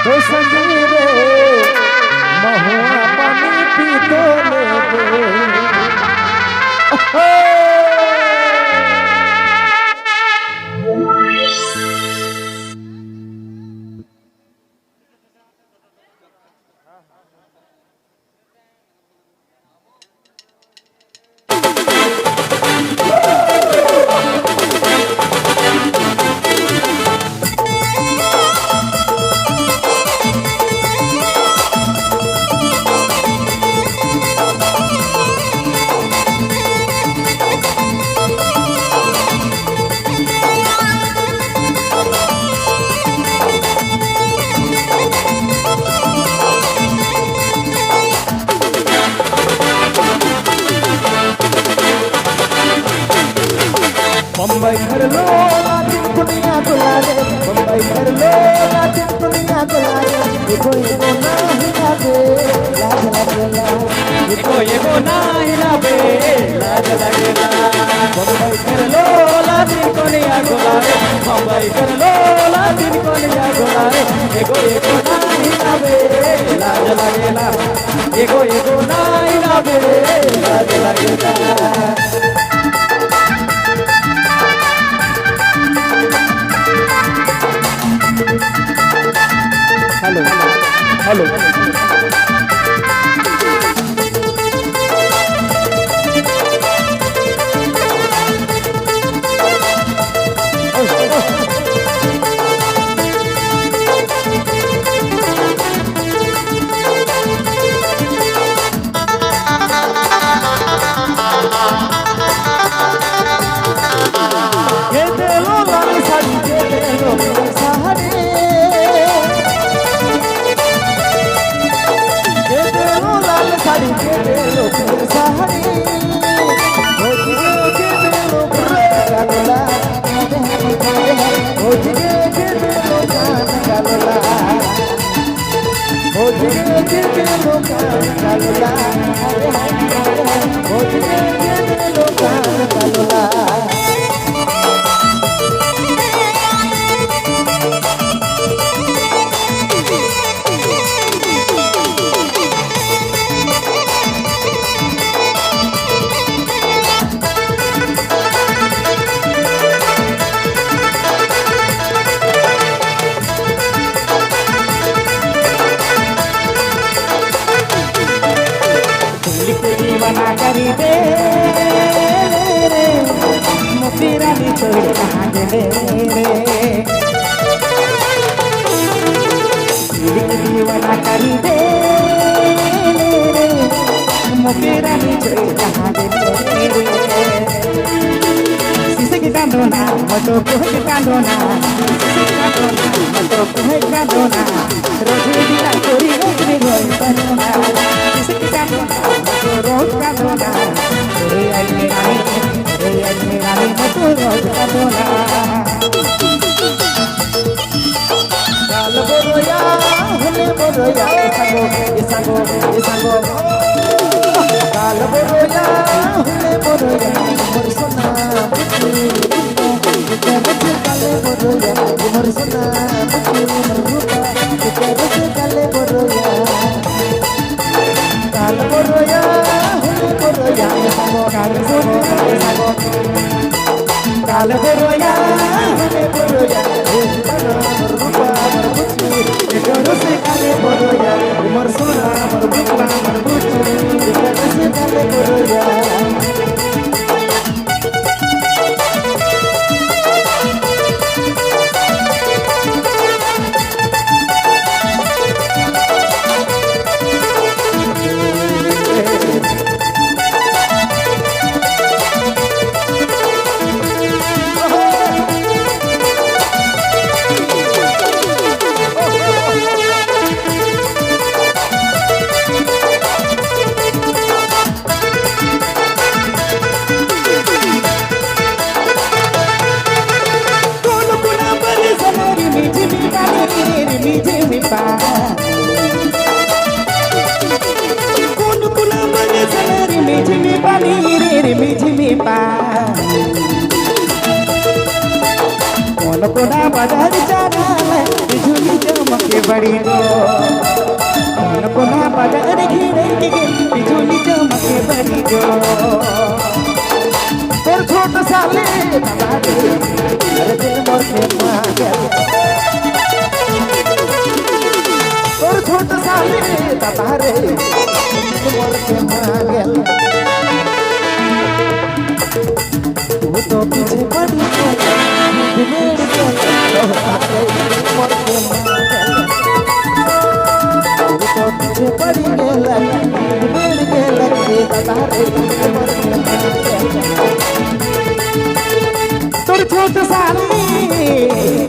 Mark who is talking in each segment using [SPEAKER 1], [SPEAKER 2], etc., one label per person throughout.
[SPEAKER 1] तो संजीरे महुआ पानी पी तो ले मुंबई कर लो लातिन दुनिया गुलारे मुंबई कर लो लातिन दुनिया गुलारे ये कोई को नहीं लागे लाज लगेला ये कोई को नहीं लागे लाज लगेला मुंबई कर लो लातिन दुनिया गुलारे मुंबई कर लो लातिन दुनिया गुलारे ये कोई को नहीं लागे लाज लगेला ये कोई को नहीं लागे लाज लगेला हेलो हेलो बना करी दे तेरा भी छोड़ कहाँ गए दीवाना करी दे तेरा भी छोड़ कहाँ गए किसे की कांदोना मतो कोहे कांदोना मतो कोहे कांदोना रोजी दिला चोरी रोजी रोई बनोना किसे की कांदोना मतो रोज कांदोना रे आई मेरा मतो रोज कांदोना काल बोरोया हने बोरोया इसागो काल बोरोया हने बोरोया मोर सोना काले बोरोया मोर सोना मोर रूपा काले बोरोया काल बोरोया हने बोरोया काल बोरोया हने बोरोया मोर रूपा काले बोरोया मोर सोना मोर रूपा काले बोरोया कोना बाजार जाना बिजुली चमके पड़ी गो कोना बाजार घेरे के बिजुली चमके पड़ी गो तोर छोट साले बाबारे अरे दिल मोर के मांगल तोर छोट साले बाबारे दिल मोर के मांगल तू तो पीछे पड़ी मेरे के मोर के मांगल तू तो पीछे पड़ी गेला मेरे के लगे बाबारे मोर के मांगल तोर छोट साले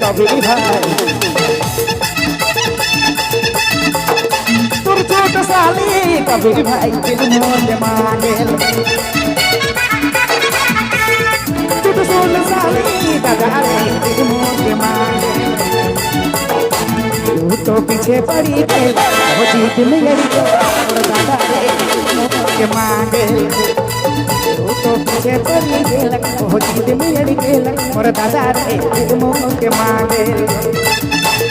[SPEAKER 1] कबीर भाई तोर छोट साले कबीर भाई दिल मोर के मांगल छोट साले दादा रे दिल मोर के मांगल तू तो पीछे पड़ी गई वो जीत मेरी दादा रे दिल मोर के मांगल तो पीछे पड़ी गेल हो जीत मेरी गेल मोर दादा रे दिल मोर के मांगल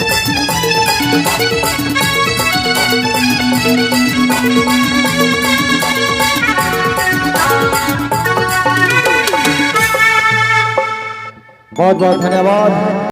[SPEAKER 1] बहुत बहुत धन्यवाद।